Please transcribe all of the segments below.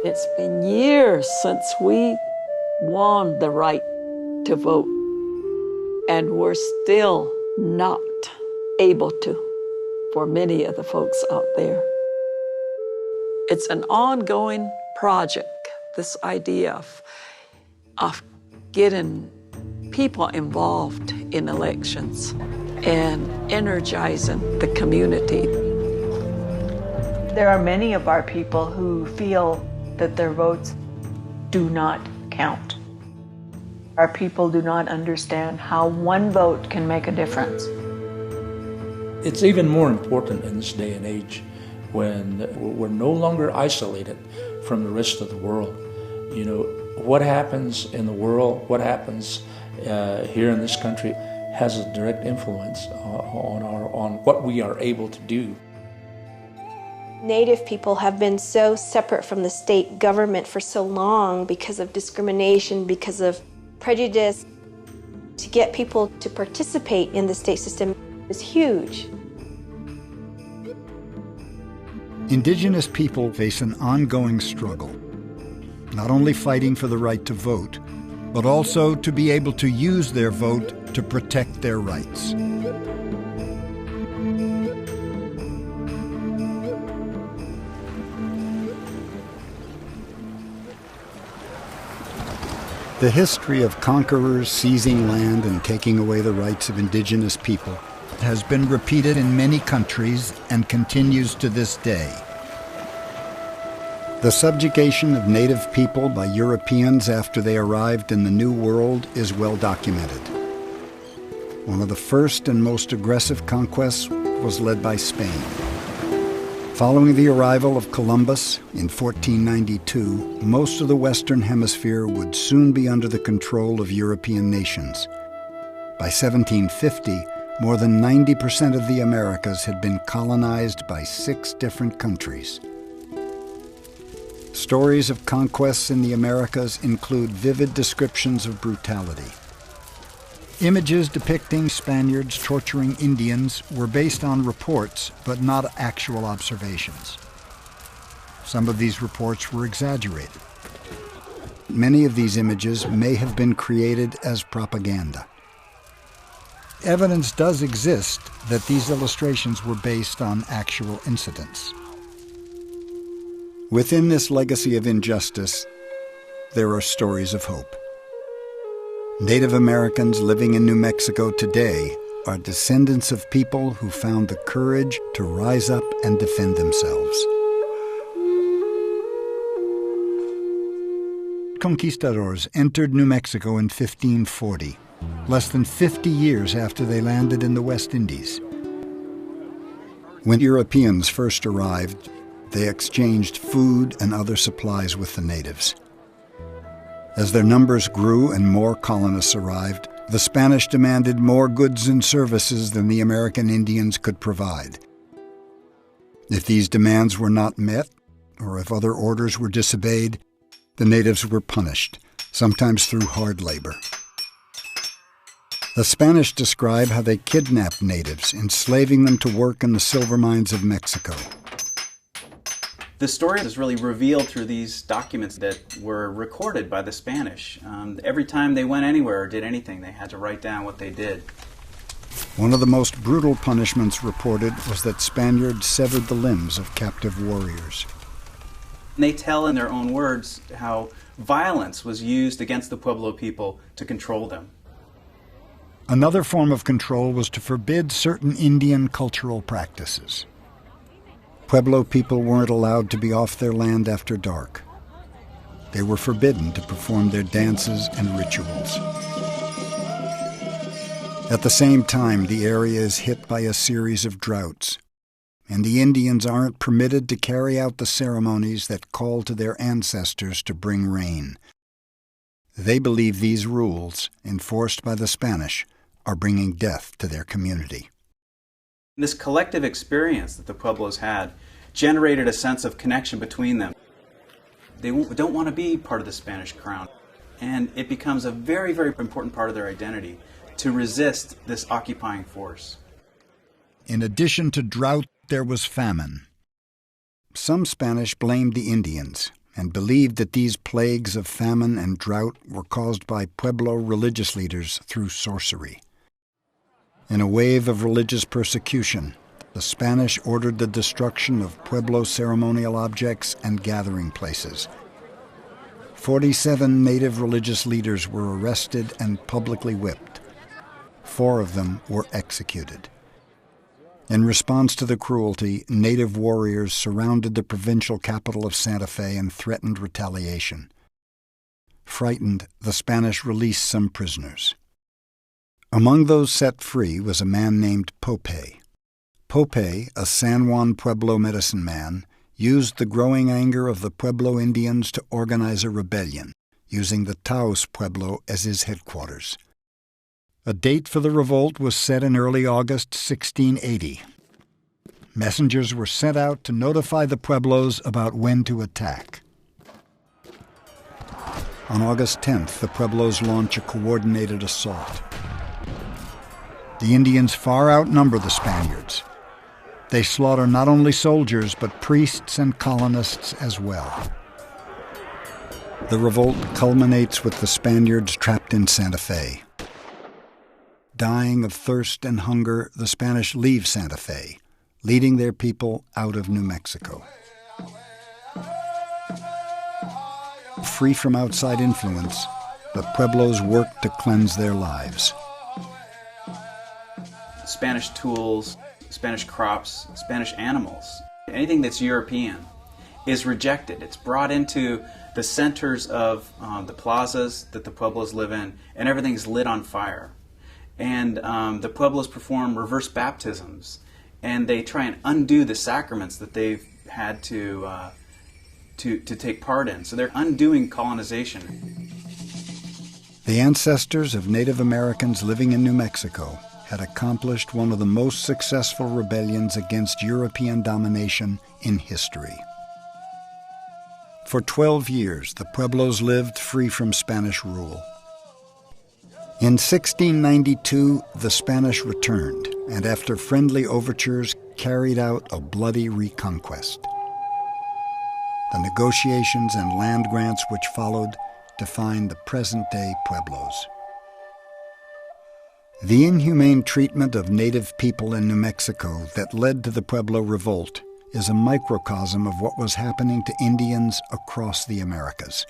It's been years since we won the right to vote, and we're still not able to for many of the folks out there. It's an ongoing project, this idea of getting people involved in elections and energizing the community. There are many of our people who feel that their votes do not count. Our people do not understand how one vote can make a difference. It's even more important in this day and age when we're no longer isolated from the rest of the world. You know, what happens in the world, what happens here in this country has a direct influence on what we are able to do. Native people have been so separate from the state government for so long because of discrimination, because of prejudice. To get people to participate in the state system is huge. Indigenous people face an ongoing struggle, not only fighting for the right to vote, but also to be able to use their vote to protect their rights. The history of conquerors seizing land and taking away the rights of indigenous people has been repeated in many countries and continues to this day. The subjugation of native people by Europeans after they arrived in the New World is well documented. One of the first and most aggressive conquests was led by Spain. Following the arrival of Columbus in 1492, most of the Western Hemisphere would soon be under the control of European nations. By 1750, more than 90% of the Americas had been colonized by 6 different countries. Stories of conquests in the Americas include vivid descriptions of brutality. Images depicting Spaniards torturing Indians were based on reports, but not actual observations. Some of these reports were exaggerated. Many of these images may have been created as propaganda. Evidence does exist that these illustrations were based on actual incidents. Within this legacy of injustice, there are stories of hope. Native Americans living in New Mexico today are descendants of people who found the courage to rise up and defend themselves. Conquistadors entered New Mexico in 1540, less than 50 years after they landed in the West Indies. When Europeans first arrived, they exchanged food and other supplies with the natives. As their numbers grew and more colonists arrived, the Spanish demanded more goods and services than the American Indians could provide. If these demands were not met, or if other orders were disobeyed, the natives were punished, sometimes through hard labor. The Spanish describe how they kidnapped natives, enslaving them to work in the silver mines of Mexico. The story is really revealed through these documents that were recorded by the Spanish. Every time they went anywhere or did anything, they had to write down what they did. One of the most brutal punishments reported was that Spaniards severed the limbs of captive warriors. They tell in their own words how violence was used against the Pueblo people to control them. Another form of control was to forbid certain Indian cultural practices. Pueblo people weren't allowed to be off their land after dark. They were forbidden to perform their dances and rituals. At the same time, the area is hit by a series of droughts, and the Indians aren't permitted to carry out the ceremonies that call to their ancestors to bring rain. They believe these rules, enforced by the Spanish, are bringing death to their community. This collective experience that the Pueblos had generated a sense of connection between them. They don't want to be part of the Spanish crown, and it becomes a very, very important part of their identity to resist this occupying force. In addition to drought, there was famine. Some Spanish blamed the Indians and believed that these plagues of famine and drought were caused by Pueblo religious leaders through sorcery. In a wave of religious persecution, the Spanish ordered the destruction of Pueblo ceremonial objects and gathering places. 47 native religious leaders were arrested and publicly whipped. 4 of them were executed. In response to the cruelty, native warriors surrounded the provincial capital of Santa Fe and threatened retaliation. Frightened, the Spanish released some prisoners. Among those set free was a man named Pope. Pope, a San Juan Pueblo medicine man, used the growing anger of the Pueblo Indians to organize a rebellion, using the Taos Pueblo as his headquarters. A date for the revolt was set in early August 1680. Messengers were sent out to notify the Pueblos about when to attack. On August 10th, the Pueblos launch a coordinated assault. The Indians far outnumber the Spaniards. They slaughter not only soldiers, but priests and colonists as well. The revolt culminates with the Spaniards trapped in Santa Fe. Dying of thirst and hunger, the Spanish leave Santa Fe, leading their people out of New Mexico. Free from outside influence, the Pueblos work to cleanse their lives. Spanish tools, Spanish crops, Spanish animals, anything that's European is rejected. It's brought into the centers of the plazas that the Pueblos live in, and everything's lit on fire. And the Pueblos perform reverse baptisms, and they try and undo the sacraments that they've had to take part in. So they're undoing colonization. The ancestors of Native Americans living in New Mexico had accomplished one of the most successful rebellions against European domination in history. For 12 years, the Pueblos lived free from Spanish rule. In 1692, the Spanish returned, and after friendly overtures, carried out a bloody reconquest. The negotiations and land grants which followed define the present-day Pueblos. The inhumane treatment of native people in New Mexico that led to the Pueblo Revolt is a microcosm of what was happening to Indians across the Americas.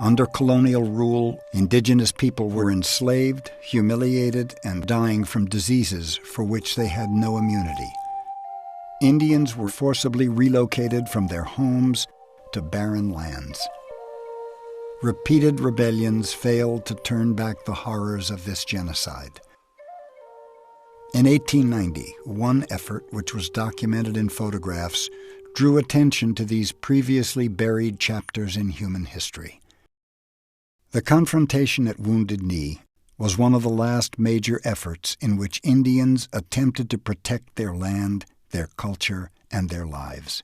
Under colonial rule, indigenous people were enslaved, humiliated, and dying from diseases for which they had no immunity. Indians were forcibly relocated from their homes to barren lands. Repeated rebellions failed to turn back the horrors of this genocide. In 1890, one effort, which was documented in photographs, drew attention to these previously buried chapters in human history. The confrontation at Wounded Knee was one of the last major efforts in which Indians attempted to protect their land, their culture, and their lives.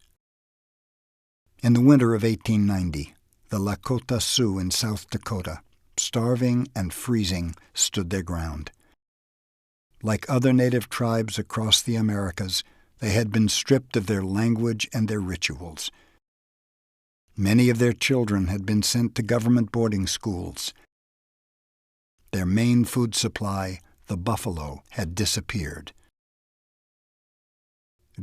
In the winter of 1890, the Lakota Sioux in South Dakota, starving and freezing, stood their ground. Like other native tribes across the Americas, they had been stripped of their language and their rituals. Many of their children had been sent to government boarding schools. Their main food supply, the buffalo, had disappeared.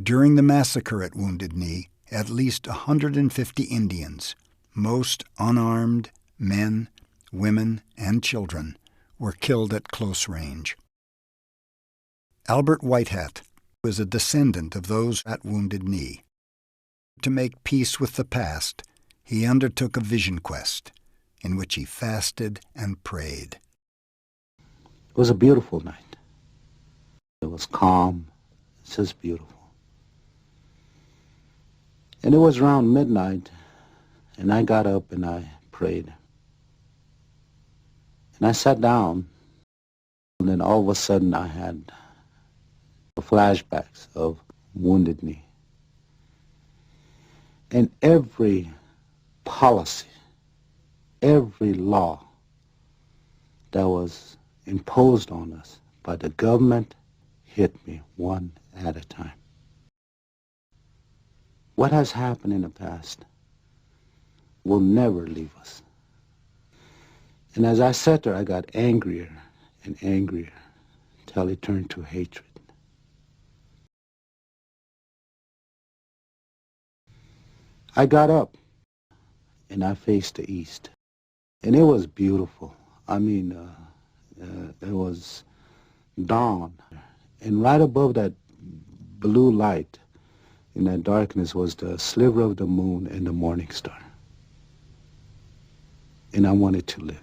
During the massacre at Wounded Knee, at least 150 Indians, most unarmed, men, women, and children, were killed at close range. Albert Whitehat was a descendant of those at Wounded Knee. To make peace with the past, he undertook a vision quest in which he fasted and prayed. It was a beautiful night. It was calm, just beautiful. And it was around midnight, and I got up and I prayed. And I sat down, and then all of a sudden I had flashbacks of Wounded Knee. And every policy, every law that was imposed on us by the government hit me one at a time. What has happened in the past will never leave us. And as I sat there, I got angrier and angrier till it turned to hatred. I got up and I faced the east. And it was beautiful. I mean, it was dawn. And right above that blue light, in that darkness, was the sliver of the moon and the morning star. And I wanted to live.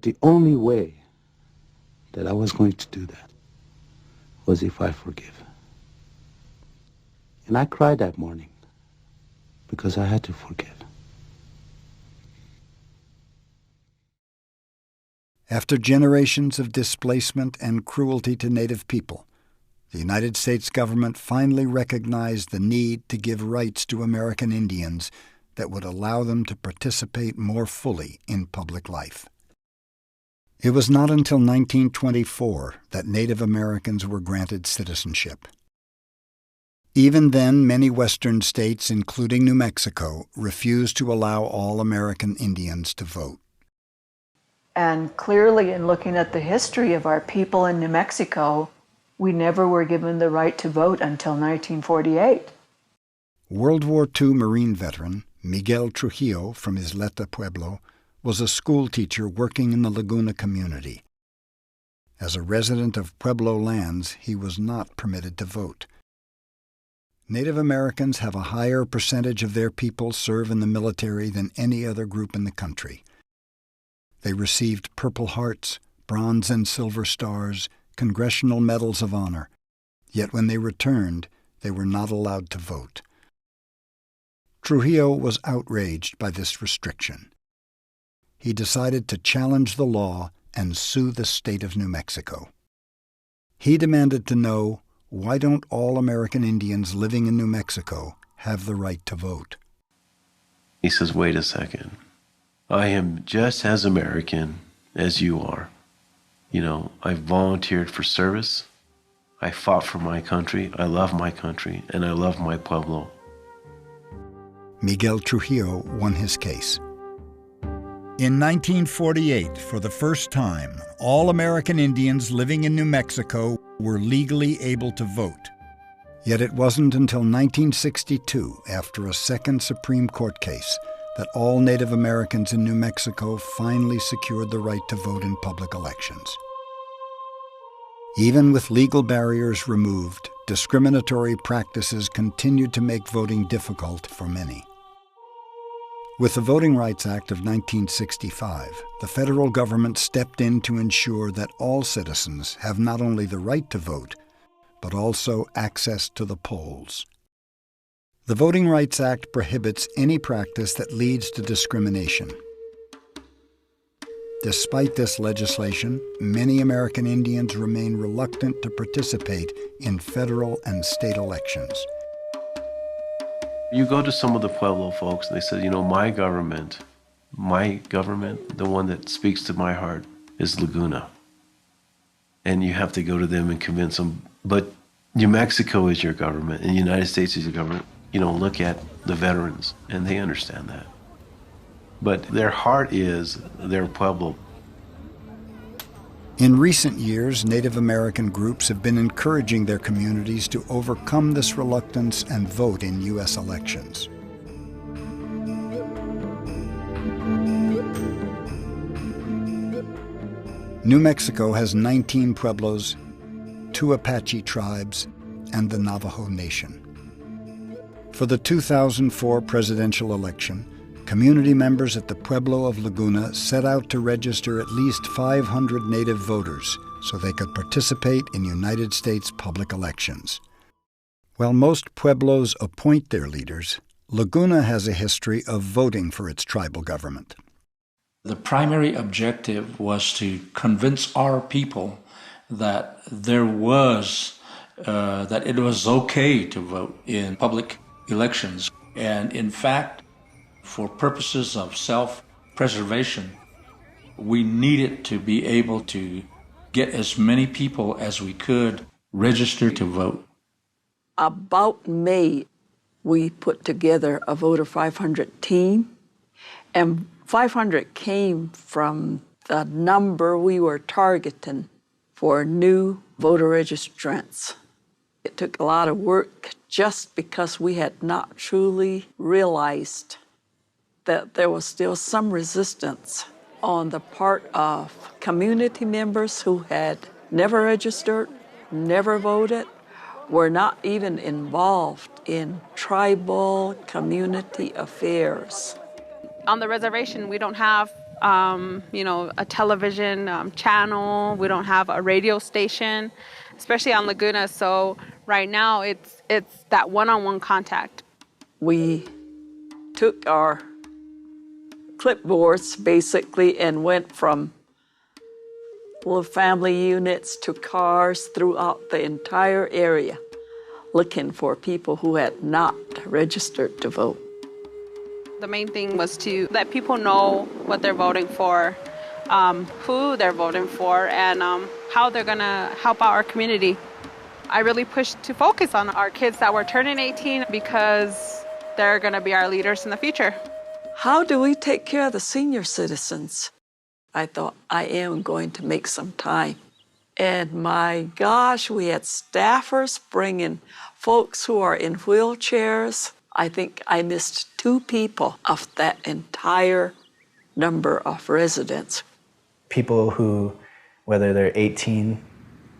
The only way that I was going to do that was if I forgive. And I cried that morning because I had to forgive. After generations of displacement and cruelty to Native people, the United States government finally recognized the need to give rights to American Indians that would allow them to participate more fully in public life. It was not until 1924 that Native Americans were granted citizenship. Even then, many Western states, including New Mexico, refused to allow all American Indians to vote. And clearly, in looking at the history of our people in New Mexico, we never were given the right to vote until 1948. World War II Marine veteran Miguel Trujillo from Isleta, Pueblo, was a school teacher working in the Laguna community. As a resident of Pueblo lands, he was not permitted to vote. Native Americans have a higher percentage of their people serve in the military than any other group in the country. They received Purple Hearts, Bronze and Silver Stars, Congressional Medals of Honor, yet when they returned, they were not allowed to vote. Trujillo was outraged by this restriction. He decided to challenge the law and sue the state of New Mexico. He demanded to know, why don't all American Indians living in New Mexico have the right to vote? He says, wait a second. I am just as American as you are. You know, I volunteered for service. I fought for my country. I love my country, and I love my Pueblo. Miguel Trujillo won his case. In 1948, for the first time, all American Indians living in New Mexico were legally able to vote. Yet it wasn't until 1962, after a second Supreme Court case, that all Native Americans in New Mexico finally secured the right to vote in public elections. Even with legal barriers removed, discriminatory practices continued to make voting difficult for many. With the Voting Rights Act of 1965, the federal government stepped in to ensure that all citizens have not only the right to vote, but also access to the polls. The Voting Rights Act prohibits any practice that leads to discrimination. Despite this legislation, many American Indians remain reluctant to participate in federal and state elections. You go to some of the Pueblo folks and they say, you know, my government, the one that speaks to my heart, is Laguna. And you have to go to them and convince them, but New Mexico is your government and the United States is your government. You know, look at the veterans, and they understand that. But their heart is their Pueblo. In recent years, Native American groups have been encouraging their communities to overcome this reluctance and vote in U.S. elections. New Mexico has 19 Pueblos, 2 Apache tribes, and the Navajo Nation. For the 2004 presidential election, community members at the Pueblo of Laguna set out to register at least 500 Native voters so they could participate in United States public elections. While most Pueblos appoint their leaders, Laguna has a history of voting for its tribal government. The primary objective was to convince our people that it was okay to vote in public elections. And in fact, for purposes of self-preservation, we needed to be able to get as many people as we could register to vote. About May, we put together a Voter 500 team, and 500 came from the number we were targeting for new voter registrants. It took a lot of work just because we had not truly realized that there was still some resistance on the part of community members who had never registered, never voted, were not even involved in tribal community affairs. On the reservation, we don't have, a television channel. We don't have a radio station, especially on Laguna. So right now, it's that one-on-one contact. We took our clipboards, basically, and went from little family units to cars throughout the entire area, looking for people who had not registered to vote. The main thing was to let people know what they're voting for, who they're voting for, and how they're going to help out our community. I really pushed to focus on our kids that were turning 18 because they're going to be our leaders in the future. How do we take care of the senior citizens? I thought, I am going to make some time. And my gosh, we had staffers bringing folks who are in wheelchairs. I think I missed 2 people of that entire number of residents. People who, whether they're 18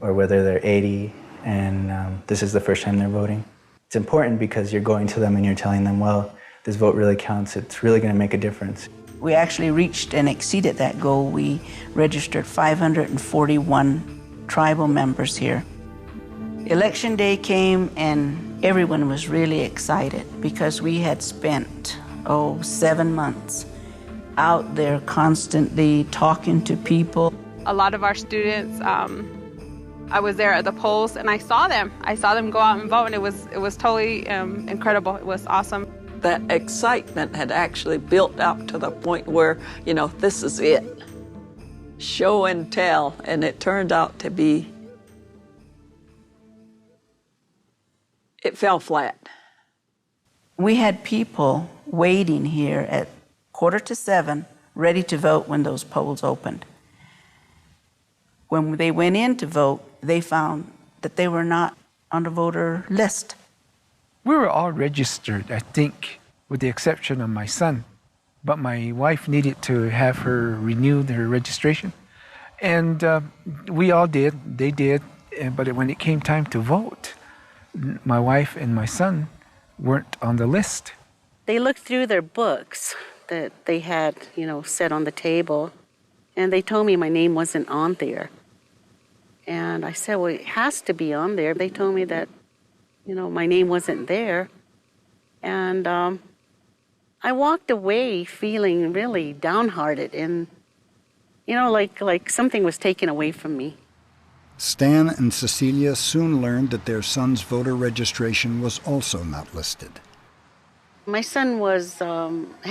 or whether they're 80, and this is the first time they're voting. It's important because you're going to them and you're telling them, well, this vote really counts. It's really going to make a difference. We actually reached and exceeded that goal. We registered 541 tribal members here. Election day came and everyone was really excited because we had spent, 7 months out there constantly talking to people. A lot of our students, I was there at the polls and I saw them. I saw them go out and vote, and it was totally incredible. It was awesome. That excitement had actually built up to the point where, this is it. Show and tell, and it turned out to be, it fell flat. We had people waiting here at 6:45, ready to vote when those polls opened. When they went in to vote, they found that they were not on the voter list. We were all registered, I think, with the exception of my son. But my wife needed to have her renewed her registration. And we all did, they did. But when it came time to vote, my wife and my son weren't on the list. They looked through their books that they had, set on the table, and they told me my name wasn't on there. And I said, well, it has to be on there. They told me that, my name wasn't there. And I walked away feeling really downhearted and, like something was taken away from me. Stan and Cecilia soon learned that their son's voter registration was also not listed. My son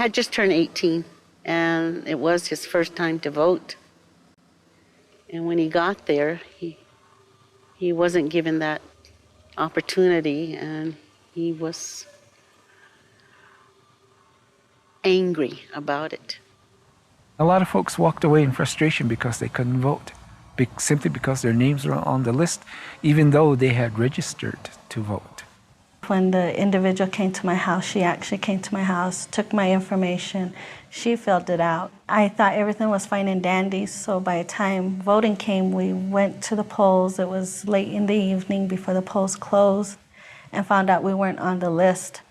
had just turned 18, and it was his first time to vote. And when he got there, he wasn't given that opportunity, and he was angry about it. A lot of folks walked away in frustration because they couldn't vote, simply because their names were on the list, even though they had registered to vote. When the individual came to my house, she actually came to my house, took my information, she filled it out. I thought everything was fine and dandy, so by the time voting came, we went to the polls. It was late in the evening before the polls closed, and found out we weren't on the list.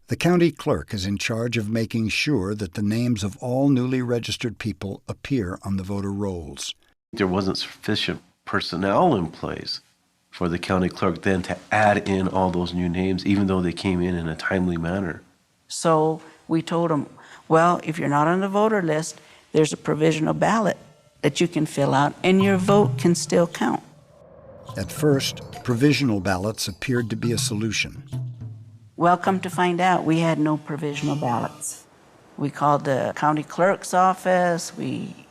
The county clerk is in charge of making sure that the names of all newly registered people appear on the voter rolls. There wasn't sufficient personnel in place for the county clerk then to add in all those new names, even though they came in a timely manner. So we told them, well, if you're not on the voter list, there's a provisional ballot that you can fill out, and your vote can still count. At first, provisional ballots appeared to be a solution. Well, come to find out, we had no provisional ballots. We called the county clerk's office. We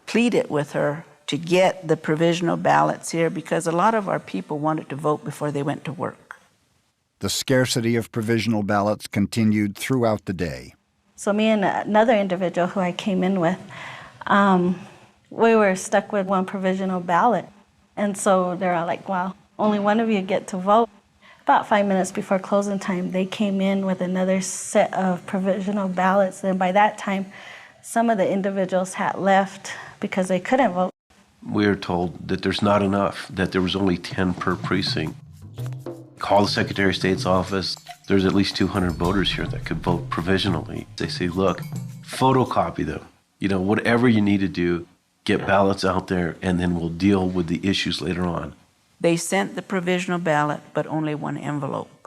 pleaded with her to get the provisional ballots here because a lot of our people wanted to vote before they went to work. The scarcity of provisional ballots continued throughout the day. So me and another individual who I came in with, we were stuck with one provisional ballot. And so they're all like, well, only one of you get to vote. About 5 minutes before closing time, they came in with another set of provisional ballots. And by that time, some of the individuals had left because they couldn't vote. We are told that there's not enough, that there was only 10 per precinct. Call the Secretary of State's office. There's at least 200 voters here that could vote provisionally. They say, look, photocopy them. You know, whatever you need to do, get ballots out there, and then we'll deal with the issues later on. They sent the provisional ballot, but only one envelope.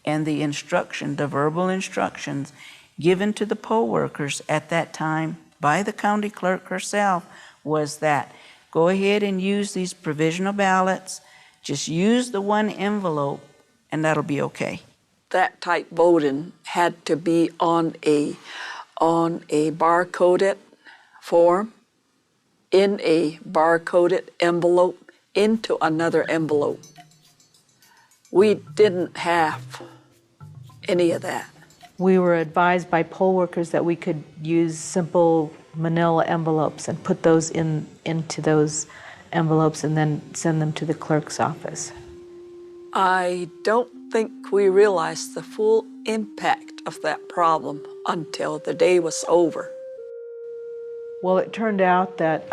And the instruction, the verbal instructions given to the poll workers at that time by the county clerk herself was that go ahead and use these provisional ballots, just use the one envelope, and that'll be okay. That type voting had to be on a barcoded form, in a barcoded envelope, into another envelope. We didn't have any of that. We were advised by poll workers that we could use simple manila envelopes and put those into those envelopes and then send them to the clerk's office. I don't think we realized the full impact of that problem until the day was over. Well, it turned out that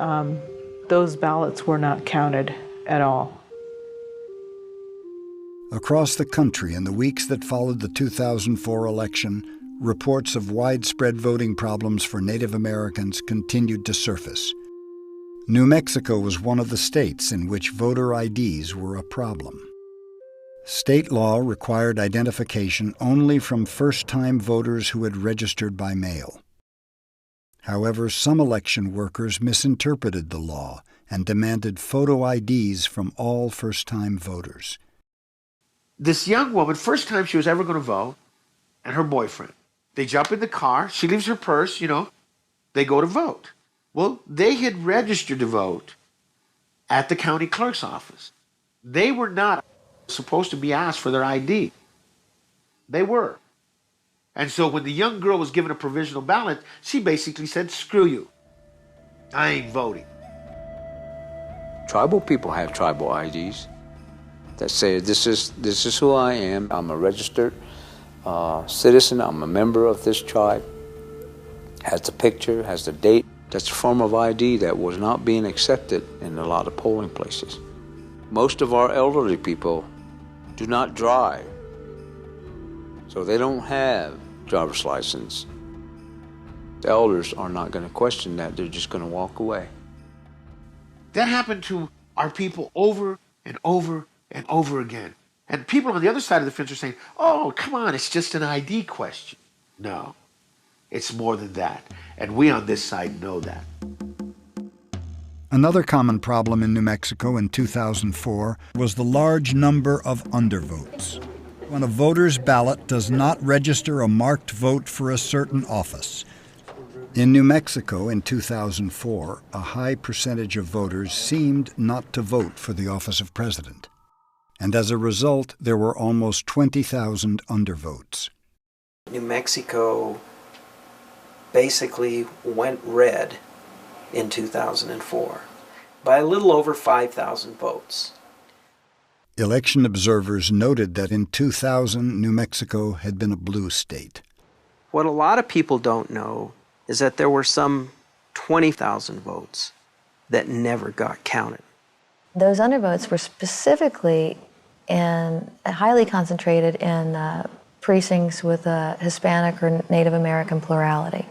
those ballots were not counted at all. Across the country in the weeks that followed the 2004 election, reports of widespread voting problems for Native Americans continued to surface. New Mexico was one of the states in which voter IDs were a problem. State law required identification only from first-time voters who had registered by mail. However, some election workers misinterpreted the law and demanded photo IDs from all first-time voters. This young woman, first time she was ever going to vote, and her boyfriend. They jump in the car, she leaves her purse, they go to vote. Well, they had registered to vote at the county clerk's office. They were not supposed to be asked for their ID. They were. And so when the young girl was given a provisional ballot, she basically said, screw you. I ain't voting. Tribal people have tribal IDs that say, this is who I am. I'm a registered citizen. I'm a member of this tribe. Has the picture, has the date. That's a form of ID that was not being accepted in a lot of polling places. Most of our elderly people do not drive, so they don't have driver's license. The elders are not going to question that. They're just going to walk away. That happened to our people over and over and over again. And people on the other side of the fence are saying, oh, come on, it's just an ID question. No, it's more than that. And we on this side know that. Another common problem in New Mexico in 2004 was the large number of undervotes. When a voter's ballot does not register a marked vote for a certain office. In New Mexico in 2004, a high percentage of voters seemed not to vote for the office of president. And as a result, there were almost 20,000 undervotes. New Mexico basically went red in 2004 by a little over 5,000 votes. Election observers noted that in 2000, New Mexico had been a blue state. What a lot of people don't know is that there were some 20,000 votes that never got counted. Those undervotes were specifically highly concentrated in precincts with a Hispanic or Native American plurality.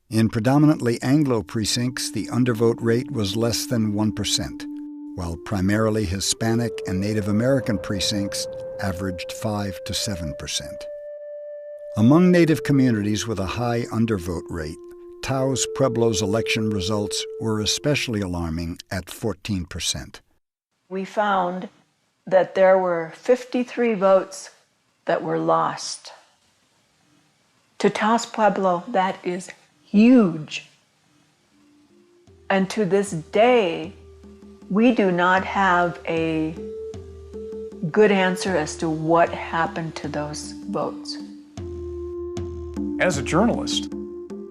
In predominantly Anglo precincts, the undervote rate was less than 1%, while primarily Hispanic and Native American precincts averaged 5 to 7%. Among Native communities with a high undervote rate, Taos Pueblo's election results were especially alarming at 14%. We found that there were 53 votes that were lost. To Taos Pueblo, that is huge. And to this day, we do not have a good answer as to what happened to those votes. As a journalist,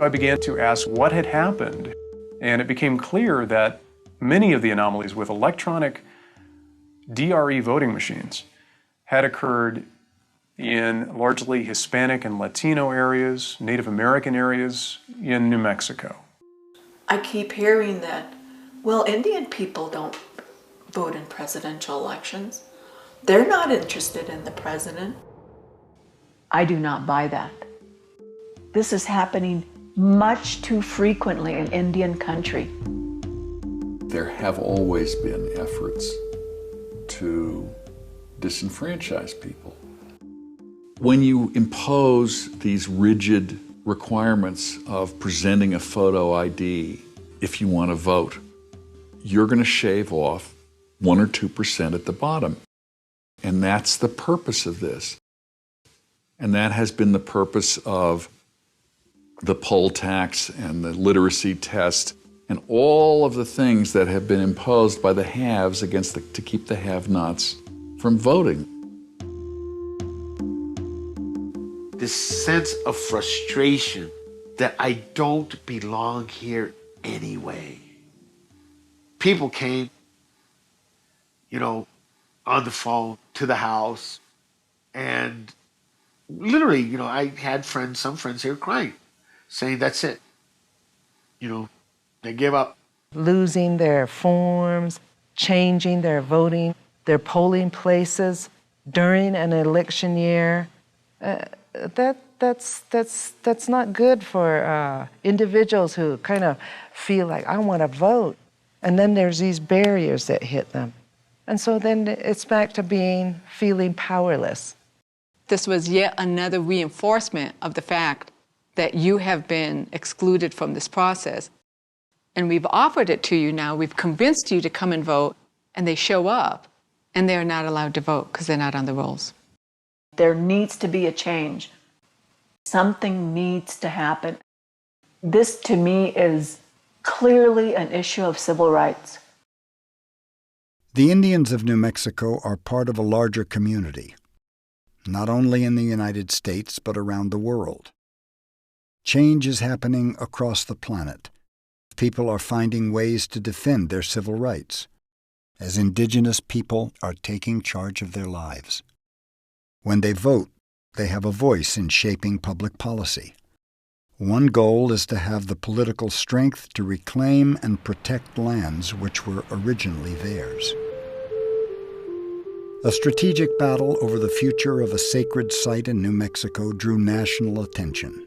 I began to ask what had happened, and it became clear that many of the anomalies with electronic DRE voting machines had occurred in largely Hispanic and Latino areas, Native American areas in New Mexico. I keep hearing that, well, Indian people don't vote in presidential elections. They're not interested in the president. I do not buy that. This is happening much too frequently in Indian country. There have always been efforts to disenfranchise people. When you impose these rigid requirements of presenting a photo ID if you want to vote, you're going to shave off 1 or 2% at the bottom. And that's the purpose of this. And that has been the purpose of the poll tax and the literacy test and all of the things that have been imposed by the haves to keep the have-nots from voting. This sense of frustration that I don't belong here anyway. People came, on the phone to the house, and literally, I had some friends here crying, saying that's it. They give up. Losing their forms, changing their voting, their polling places during an election year. That's not good for individuals who kind of feel like, I want to vote. And then there's these barriers that hit them. And so then it's back to feeling powerless. This was yet another reinforcement of the fact that you have been excluded from this process. And we've offered it to you now. We've convinced you to come and vote, and they show up, and they're not allowed to vote because they're not on the rolls. There needs to be a change. Something needs to happen. This, to me, is clearly an issue of civil rights. The Indians of New Mexico are part of a larger community, not only in the United States, but around the world. Change is happening across the planet. People are finding ways to defend their civil rights, as indigenous people are taking charge of their lives. When they vote, they have a voice in shaping public policy. One goal is to have the political strength to reclaim and protect lands which were originally theirs. A strategic battle over the future of a sacred site in New Mexico drew national attention.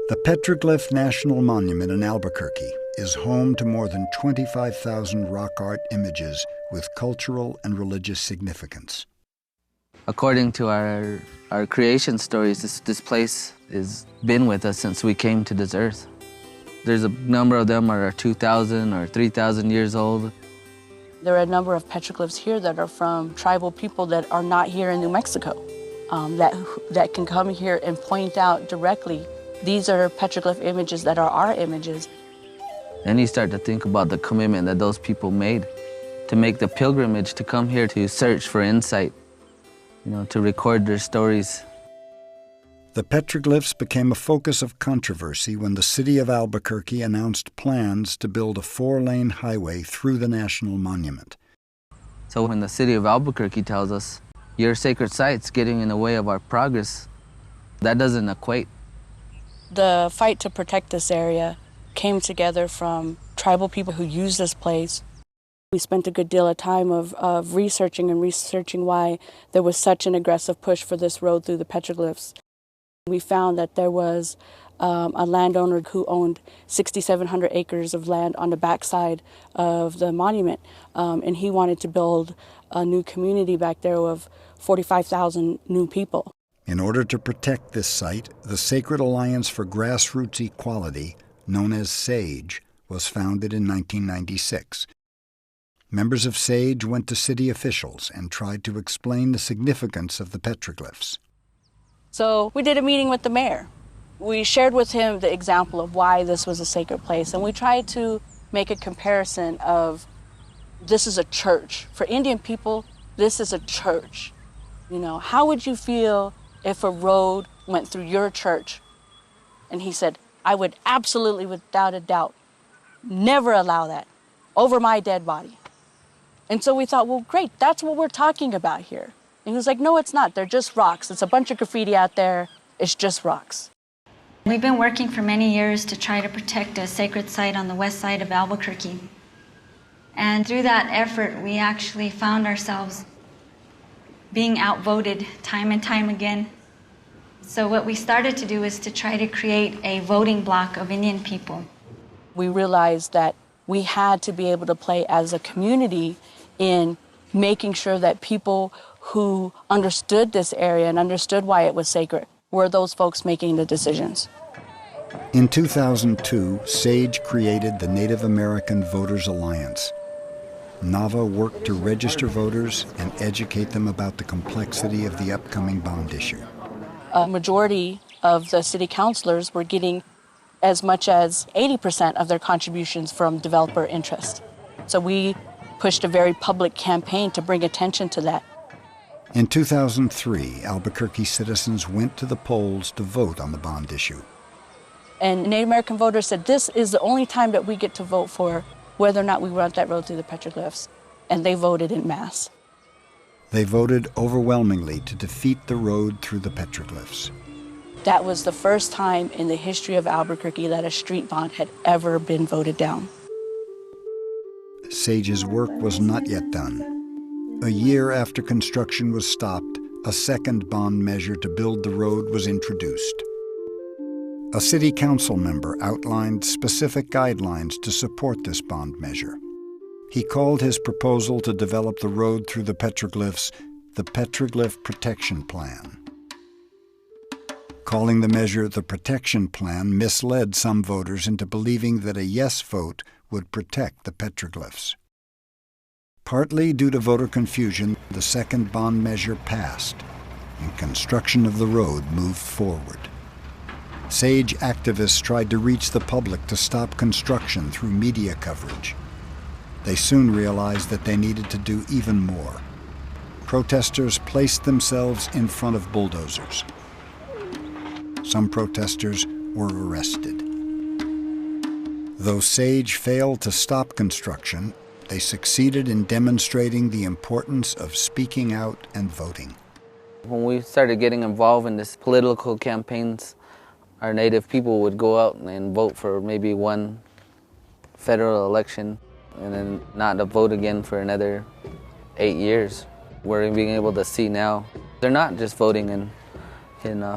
The Petroglyph National Monument in Albuquerque is home to more than 25,000 rock art images with cultural and religious significance. According to our creation stories, this place has been with us since we came to this earth. There's a number of them are 2,000 or 3,000 years old. There are a number of petroglyphs here that are from tribal people that are not here in New Mexico, that can come here and point out directly, these are petroglyph images that are our images. And you start to think about the commitment that those people made to make the pilgrimage to come here to search for insight, to record their stories. The petroglyphs became a focus of controversy when the city of Albuquerque announced plans to build a 4-lane highway through the national monument. So when the city of Albuquerque tells us, your sacred site's getting in the way of our progress, that doesn't equate. The fight to protect this area came together from tribal people who use this place. We spent a good deal of time of researching why there was such an aggressive push for this road through the petroglyphs. We found that there was a landowner who owned 6,700 acres of land on the backside of the monument, and he wanted to build a new community back there of 45,000 new people. In order to protect this site, the Sacred Alliance for Grassroots Equality, known as SAGE, was founded in 1996. Members of SAGE went to city officials and tried to explain the significance of the petroglyphs. So we did a meeting with the mayor. We shared with him the example of why this was a sacred place, and we tried to make a comparison of this is a church. For Indian people, this is a church. You know, how would you feel if a road went through your church? And he said, I would absolutely, without a doubt, never allow that over my dead body. And so we thought, well, great, that's what we're talking about here. And he was like, no, it's not. They're just rocks. It's a bunch of graffiti out there. It's just rocks. We've been working for many years to try to protect a sacred site on the west side of Albuquerque. And through that effort, we actually found ourselves being outvoted time and time again. So what we started to do is to try to create a voting bloc of Indian people. We realized that we had to be able to play as a community in making sure that people who understood this area and understood why it was sacred were those folks making the decisions. In 2002, SAGE created the Native American Voters Alliance. NAVA worked to register voters and educate them about the complexity of the upcoming bond issue. A majority of the city councilors were getting as much as 80% of their contributions from developer interest. So we pushed a very public campaign to bring attention to that. In 2003, Albuquerque citizens went to the polls to vote on the bond issue. And Native American voters said, this is the only time that we get to vote for whether or not we want that road through the petroglyphs. And they voted en masse. They voted overwhelmingly to defeat the road through the petroglyphs. That was the first time in the history of Albuquerque that a street bond had ever been voted down. SAGE's work was not yet done. A year after construction was stopped, a second bond measure to build the road was introduced. A city council member outlined specific guidelines to support this bond measure. He called his proposal to develop the road through the petroglyphs the Petroglyph Protection Plan. Calling the measure the Protection Plan misled some voters into believing that a yes vote would protect the petroglyphs. Partly due to voter confusion, the second bond measure passed, and construction of the road moved forward. SAGE activists tried to reach the public to stop construction through media coverage. They soon realized that they needed to do even more. Protesters placed themselves in front of bulldozers. Some protesters were arrested. Though SAGE failed to stop construction, they succeeded in demonstrating the importance of speaking out and voting. When we started getting involved in this political campaigns, our Native people would go out and vote for maybe one federal election and then not to vote again for another 8 years. We're being able to see now, they're not just voting in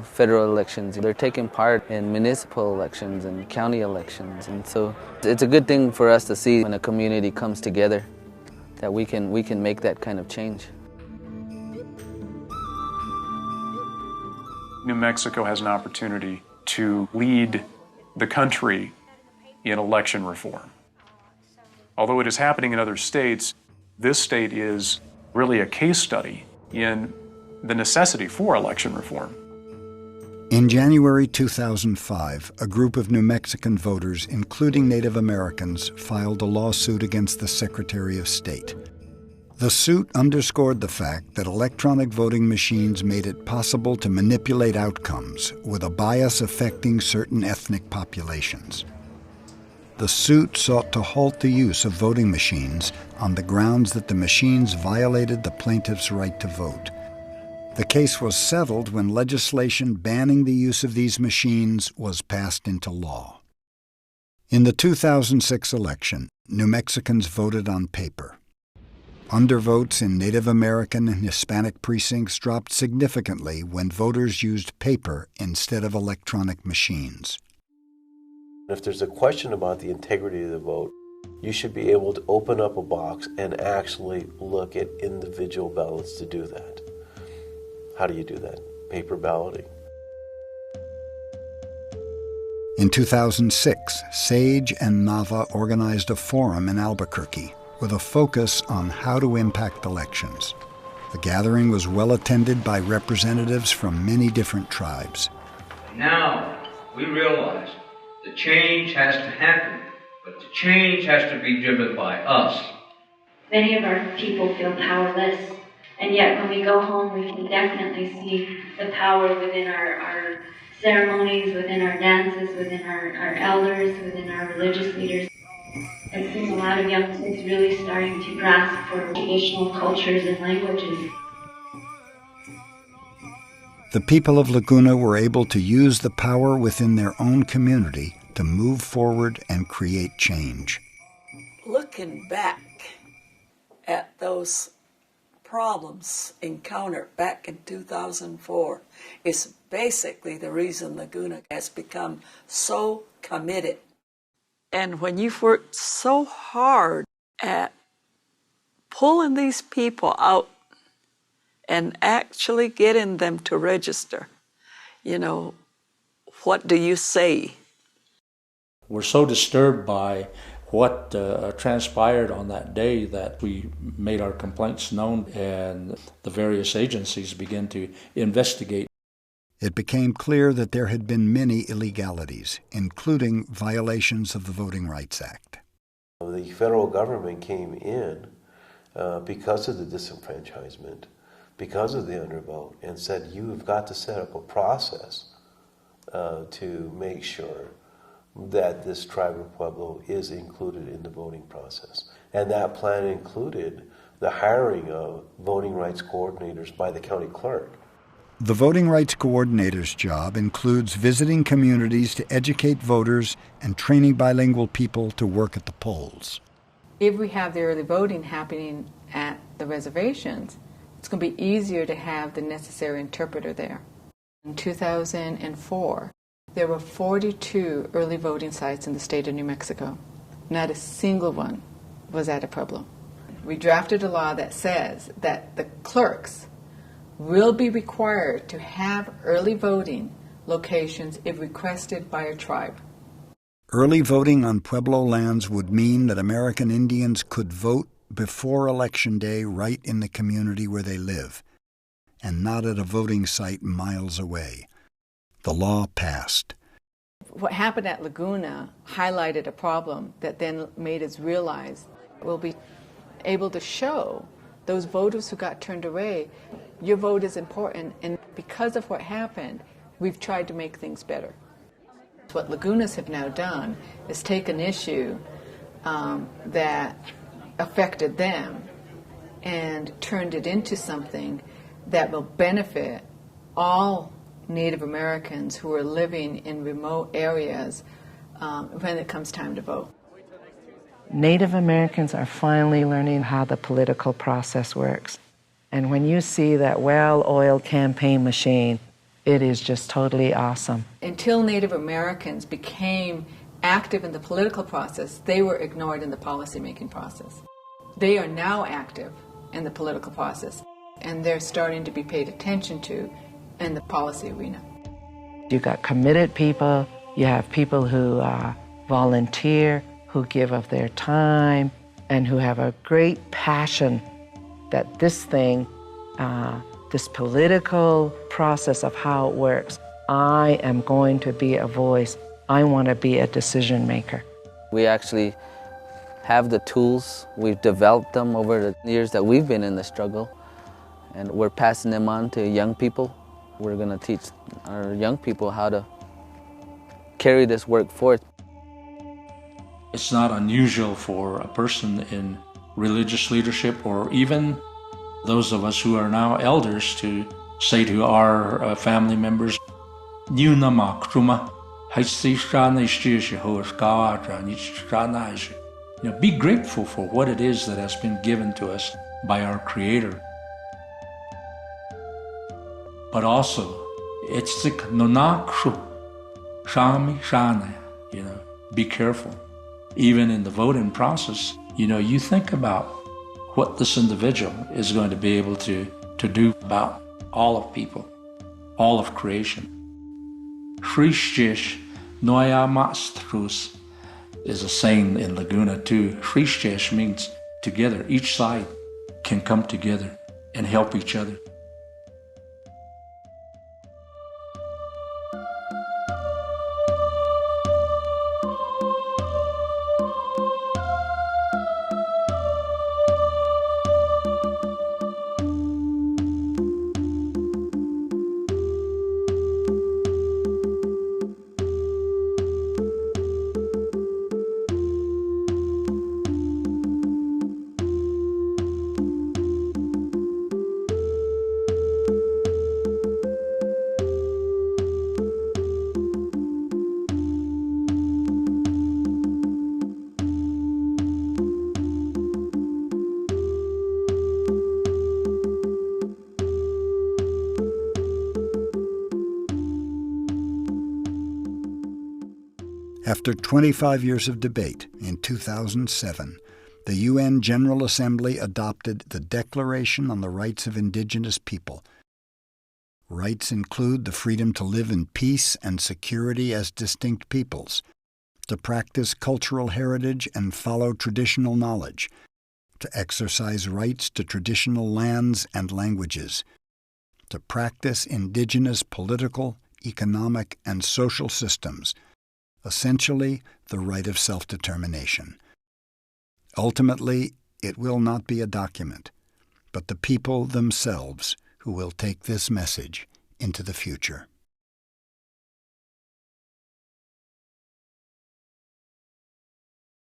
federal elections, they're taking part in municipal elections and county elections. And so it's a good thing for us to see when a community comes together that we can make that kind of change. New Mexico has an opportunity to lead the country in election reform. Although it is happening in other states, this state is really a case study in the necessity for election reform. In January 2005, a group of New Mexican voters, including Native Americans, filed a lawsuit against the Secretary of State. The suit underscored the fact that electronic voting machines made it possible to manipulate outcomes with a bias affecting certain ethnic populations. The suit sought to halt the use of voting machines on the grounds that the machines violated the plaintiff's right to vote. The case was settled when legislation banning the use of these machines was passed into law. In the 2006 election, New Mexicans voted on paper. Undervotes in Native American and Hispanic precincts dropped significantly when voters used paper instead of electronic machines. If there's a question about the integrity of the vote, you should be able to open up a box and actually look at individual ballots to do that. How do you do that? Paper balloting. In 2006, SAGE and NAVA organized a forum in Albuquerque with a focus on how to impact elections. The gathering was well attended by representatives from many different tribes. Now we realize the change has to happen, but the change has to be driven by us. Many of our people feel powerless And yet when we go home, we can definitely see the power within our ceremonies, within our dances, within our elders, within our religious leaders. I've seen a lot of young kids really starting to grasp for traditional cultures and languages. The people of Laguna were able to use the power within their own community to move forward and create change. Looking back at those problems encountered back in 2004 is basically the reason Laguna has become so committed. And when you've worked so hard at pulling these people out and actually getting them to register, you know, what do you say? We're so disturbed by what transpired on that day that we made our complaints known and the various agencies began to investigate. It became clear that there had been many illegalities, including violations of the Voting Rights Act. The federal government came in because of the disenfranchisement, because of the undervote, and said, you have got to set up a process to make sure that this tribe of Pueblo is included in the voting process. And that plan included the hiring of voting rights coordinators by the county clerk. The voting rights coordinator's job includes visiting communities to educate voters and training bilingual people to work at the polls. If we have the early voting happening at the reservations, it's going to be easier to have the necessary interpreter there. In 2004, there were 42 early voting sites in the state of New Mexico. Not a single one was at a Pueblo. We drafted a law that says that the clerks will be required to have early voting locations if requested by a tribe. Early voting on Pueblo lands would mean that American Indians could vote before Election Day right in the community where they live, and not at a voting site miles away. The law passed. What happened at Laguna highlighted a problem that then made us realize we'll be able to show those voters who got turned away, your vote is important, and because of what happened, we've tried to make things better. What Lagunas have now done is take an issue that affected them and turned it into something that will benefit all Native Americans who are living in remote areas when it comes time to vote. Native Americans are finally learning how the political process works. And when you see that well-oiled campaign machine, it is just totally awesome. Until Native Americans became active in the political process, they were ignored in the policymaking process. They are now active in the political process, and they're starting to be paid attention to in the policy arena. You've got committed people, you have people who volunteer, who give of their time, and who have a great passion that this thing, this political process of how it works, I am going to be a voice. I want to be a decision maker. We actually have the tools. We've developed them over the years that we've been in the struggle, and we're passing them on to young people. We're going to teach our young people how to carry this work forth. It's not unusual for a person in religious leadership or even those of us who are now elders to say to our family members, be grateful for what it is that has been given to us by our Creator. But also, be careful. Even in the voting process, you think about what this individual is going to be able to do about all of people, all of creation. Is a saying in Laguna too. Means together. Each side can come together and help each other. After 25 years of debate, in 2007, the UN General Assembly adopted the Declaration on the Rights of Indigenous People. Rights include the freedom to live in peace and security as distinct peoples, to practice cultural heritage and follow traditional knowledge, to exercise rights to traditional lands and languages, to practice indigenous political, economic, and social systems, essentially the right of self-determination. Ultimately, it will not be a document, but the people themselves who will take this message into the future.